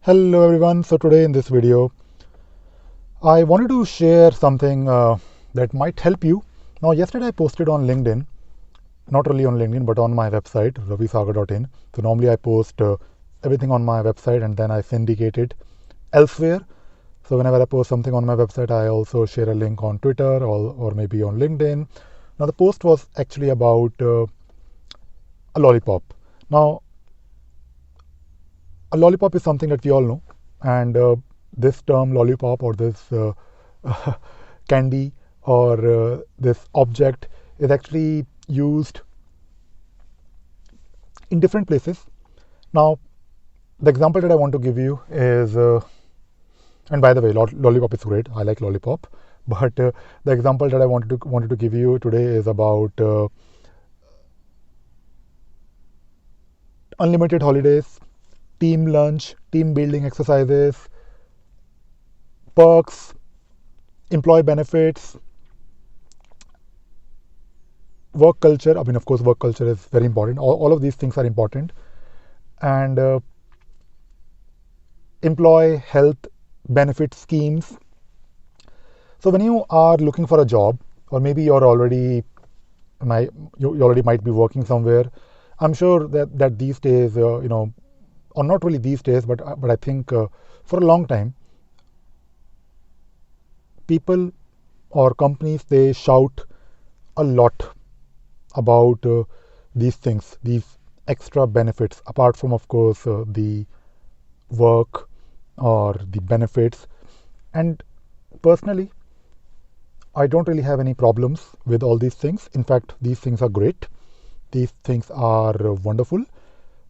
Hello everyone. So today in this video I wanted to share something that might help you. Now yesterday I posted on LinkedIn, not really on LinkedIn but on my website ravisagar.in. So normally I post everything on my website and then I syndicate it elsewhere. So whenever I post something on my website I also share a link on Twitter or maybe on LinkedIn. Now the post was actually about a lollipop. Now a lollipop is something that we all know, and this term lollipop or this candy or this object is actually used in different places. Now the example that I want to give you is and by the way, lollipop is great, I like lollipop, but the example that I wanted to give you today is about unlimited holidays, team lunch, team building exercises, perks, employee benefits, work culture. I mean, of course, work culture is very important. All of these things are important. And employee health benefit schemes. So when you are looking for a job, or maybe you already might be working somewhere, I'm sure that these days, or not really these days, but I think for a long time, people or companies, they shout a lot about these things, these extra benefits, apart from, of course, the work or the benefits. And personally, I don't really have any problems with all these things. In fact, these things are great. These things are wonderful.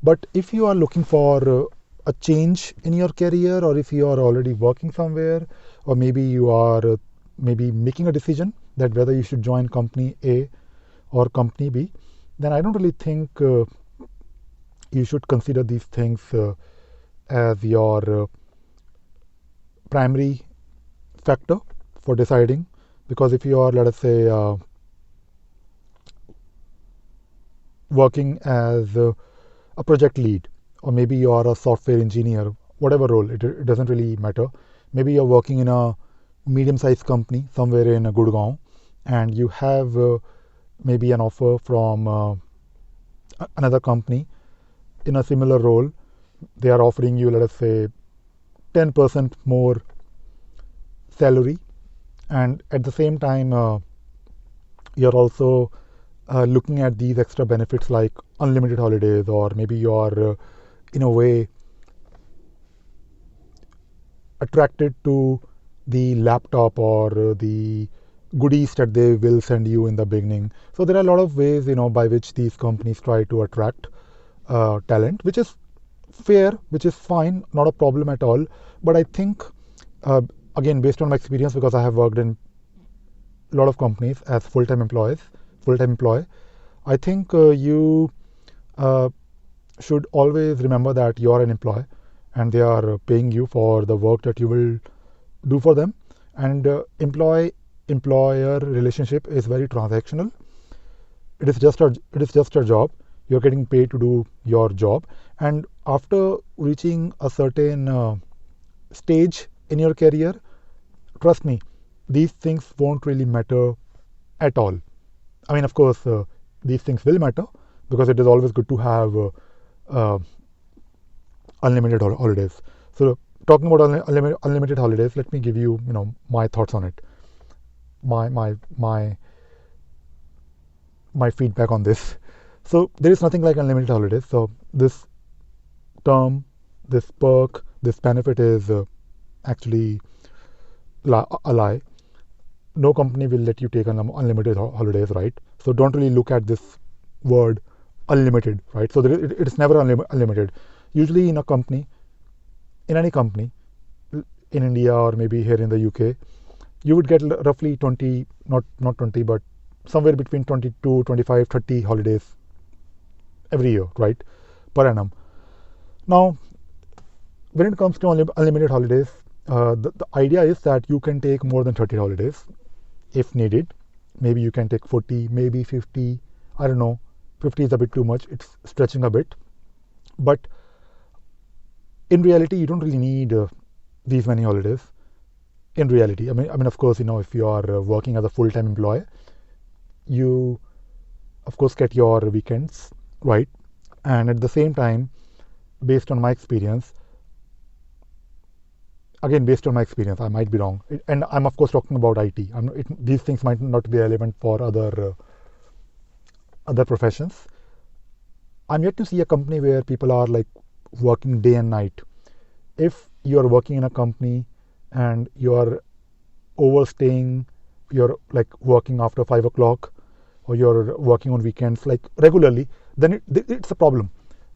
But if you are looking for a change in your career, or if you are already working somewhere, or maybe you are maybe making a decision that whether you should join company A or company B, then I don't really think you should consider these things as your primary factor for deciding. Because if you are, let us say, working as a project lead, or maybe you are a software engineer, whatever role, it doesn't really matter. Maybe you're working in a medium-sized company somewhere in Gurgaon, and you have maybe an offer from another company in a similar role. They are offering you, let us say, 10% more salary, and at the same time you're also looking at these extra benefits like unlimited holidays, or maybe you are in a way attracted to the laptop or the goodies that they will send you in the beginning. So there are a lot of ways, by which these companies try to attract talent, which is fair, which is fine, not a problem at all. But I think, again, based on my experience, because I have worked in a lot of companies as full-time employee, I think you should always remember that you are an employee and they are paying you for the work that you will do for them. And employer relationship is very transactional. It is just a job. You're getting paid to do your job, and after reaching a certain stage in your career, trust me, these things won't really matter at all. I mean, of course, these things will matter, because it is always good to have uh, unlimited holidays. So talking about unlimited holidays, let me give you, my thoughts on it, my feedback on this. So there is nothing like unlimited holidays. So this term, this perk, this benefit is actually a lie. No company will let you take unlimited holidays, right? So don't really look at this word unlimited, right? So it's never unlimited. Usually in any company in India or maybe here in the UK, you would get roughly 20, not 20, but somewhere between 22, 25, 30 holidays every year, right, per annum. Now, when it comes to unlimited holidays, the idea is that you can take more than 30 holidays if needed. Maybe you can take 40, maybe 50. I don't know. 50 is a bit too much. It's stretching a bit. But In reality, you don't really need these many holidays. In reality, I mean, of course, if you are working as a full-time employee, you of course get your weekends, right? And at the same time, based on my experience, again based on my experience, I might be wrong, and I'm of course talking about IT. These things might not be relevant for other professions. I'm yet to see a company where people are like working day and night. If you're working in a company and you're overstaying, you're like working after 5 o'clock, or you're working on weekends like regularly, then it's a problem,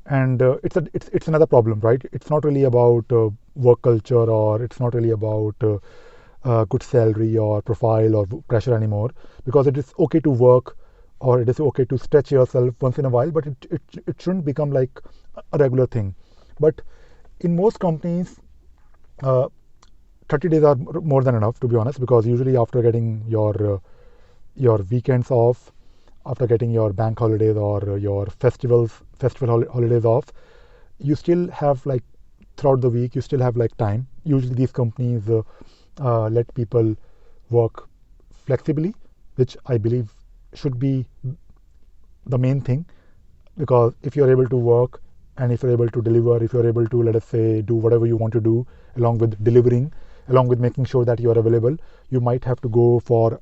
and it's another problem, right? It's not really about work culture, or it's not really about good salary or profile or pressure anymore, because it is okay to work, or it is okay to stretch yourself once in a while, but it shouldn't become like a regular thing. But in most companies, uh, 30 days are more than enough, to be honest, because usually after getting your weekends off, after getting your bank holidays or your festival holidays off, you still have like throughout the week you still have like time. Usually these companies let people work flexibly, which I believe should be the main thing, because if you're able to work, and if you're able to deliver, if you're able to, let us say, do whatever you want to do, along with delivering, along with making sure that you are available, you might have to go for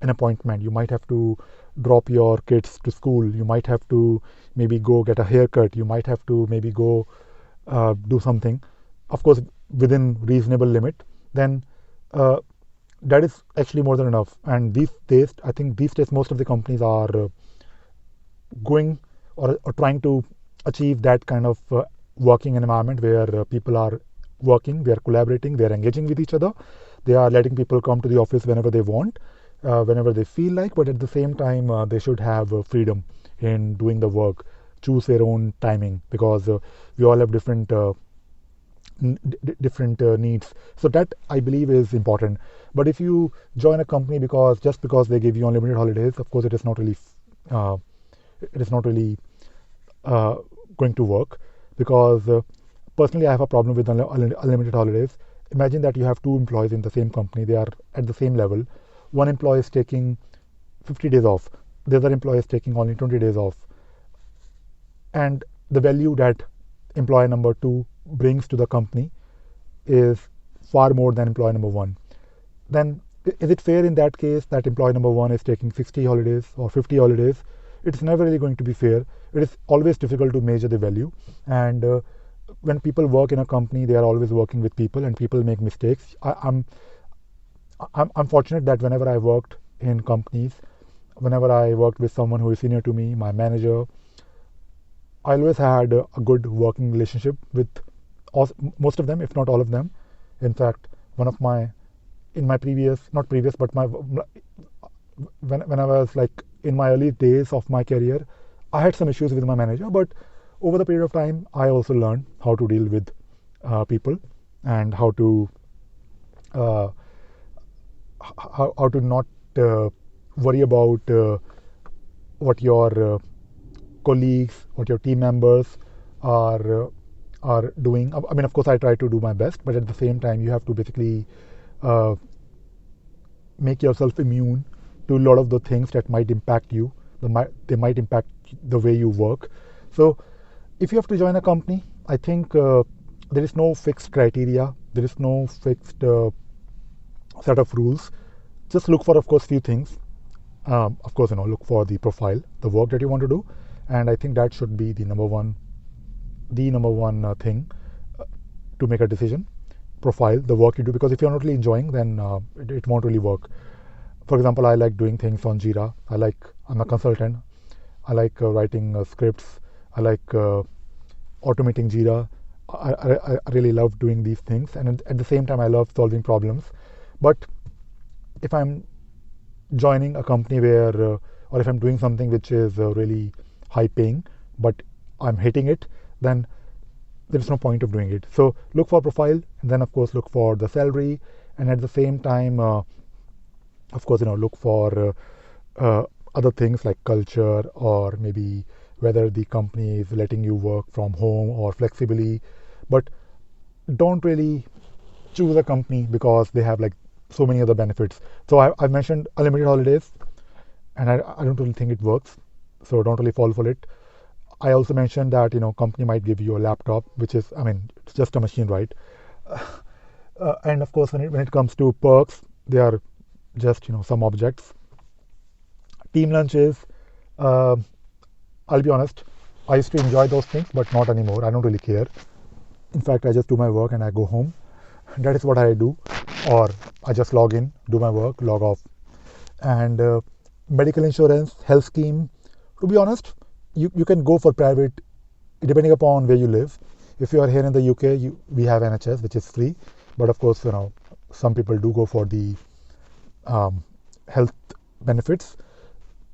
an appointment, you might have to drop your kids to school, you might have to maybe go get a haircut, you might have to maybe go do something, of course within reasonable limit, then uh, that is actually more than enough. And these days, I think these days most of the companies are going, or trying to achieve that kind of working environment where people are working, they are collaborating, they are engaging with each other, they are letting people come to the office whenever they want, whenever they feel like, but at the same time they should have freedom in doing the work, choose their own timing, because we all have different needs. So that I believe is important. But if you join a company just because they give you unlimited holidays, of course uh, it is not really uh, going to work, because personally I have a problem with unlimited holidays. Imagine that you have two employees in the same company, they are at the same level. One employee is taking 50 days off, the other employee is taking only 20 days off, and the value that employee number 2 brings to the company is far more than employee number 1. Then is it fair in that case that employee number 1 is taking 60 holidays or 50 holidays? It's never really going to be fair. It is always difficult to measure the value, and when people work in a company, they are always working with people, and people make mistakes. I'm fortunate that whenever I worked in companies, whenever I worked with someone who is senior to me, my manager, I always had a good working relationship with most of them, if not all of them. In fact, one of my, in my previous, not previous, but when I was like in my early days of my career, I had some issues with my manager, but over the period of time, I also learned how to deal with people, and how to uh, how to not worry about what your colleagues, what your team members are doing. I mean, of course, I try to do my best, but at the same time, you have to basically uh, make yourself immune to a lot of the things that might impact you. They might impact the way you work. So, if you have to join a company, I think there is no fixed criteria. There is no fixed set of rules. Just look for, of course, few things. Of course, look for the profile, the work that you want to do, and I think that should be the number one thing to make a decision. Profile, the work you do, because if you're not really enjoying, then it won't really work. For example, I like doing things on Jira. I'm a consultant. I like writing scripts. I like automating Jira. I really love doing these things, and at the same time, I love solving problems. But if I'm joining a company where, or if I'm doing something which is really high paying, but I'm hating it, then there is no point of doing it. So look for profile, and then of course look for the salary, and at the same time, of course, look for other things like culture, or maybe whether the company is letting you work from home or flexibly. but don't really choose a company because they have like so many other benefits. So I've mentioned unlimited holidays, and I don't really think it works. So don't really fall for it. I also mentioned that company might give you a laptop, which is, I mean, it's just a machine, right? And of course, when it comes to perks, they are just some objects. Team lunches, uh, I'll be honest, I used to enjoy those things, but not anymore. I don't really care. In fact, I just do my work and I go home. That is what I do. Or I just log in, do my work, log off. And medical insurance, health scheme, to be honest, you can go for private depending upon where you live. If you are here in the UK, we have NHS, which is free. But of course, some people do go for the health benefits.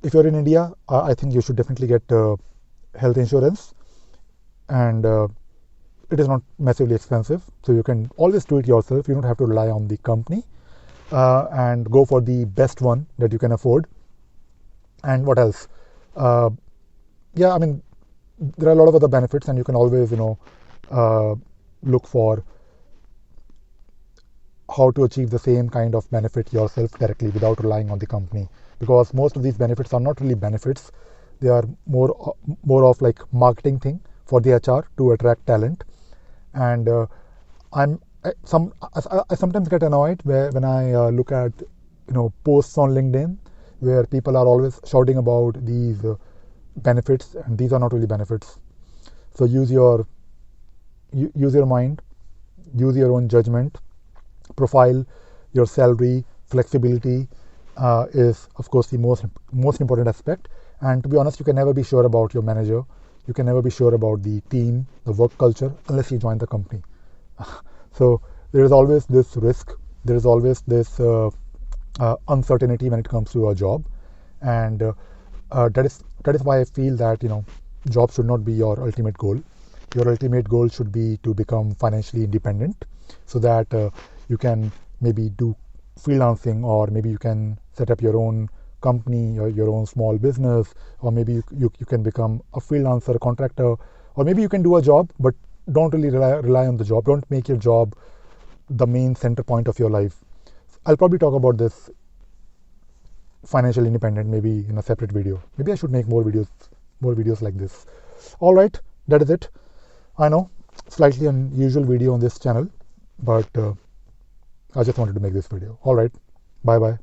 If you're in India, I think you should definitely get health insurance, and it is not massively expensive, so you can always do it yourself. You don't have to rely on the company, and go for the best one that you can afford. And what else? Yeah, I mean, there are a lot of other benefits, and you can always look for how to achieve the same kind of benefit yourself directly without relying on the company, because most of these benefits are not really benefits. They are more of like marketing thing for the HR to attract talent. And I sometimes get annoyed when I look at posts on LinkedIn where people are always shouting about these benefits, and these are not really benefits. So use your mind, use your own judgment. Profile, your salary, flexibility is of course the most important aspect. And to be honest, you can never be sure about your manager. You can never be sure about the team, the work culture, unless you join the company. So there is always this risk. There is always this uncertainty when it comes to a job, and that is why I feel that job should not be your ultimate goal. Your ultimate goal should be to become financially independent, so that you can maybe do freelancing, or maybe you can set up your own company or your own small business, or maybe you can become a freelancer, a contractor, or maybe you can do a job, but don't really rely on the job. Don't make your job the main center point of your life. I'll probably talk about this financial independent maybe in a separate video. Maybe I should make more videos like this. All right, that is it. I know, slightly unusual video on this channel, but I just wanted to make this video. All right, bye bye.